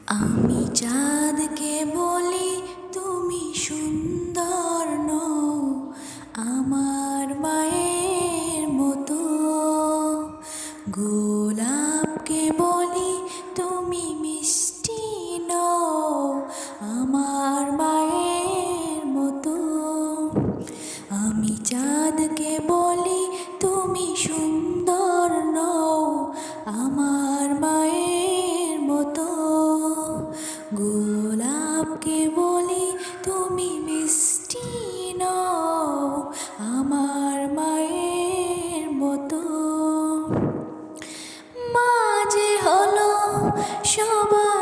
আমি চাঁদকে বলি তুমি সুন্দর নও, আমার মায়ের মতো। গোলাপকে বলি তুমি মিষ্টি নও, আমার মায়ের মতো। আমি চাঁদকে বলি তুমি সুন্দর নও, আমার মায়ের মতো। গোলাপকে বলি তুমি মিষ্টি নও, আমার মায়ের মতো। মা যে হলো সবার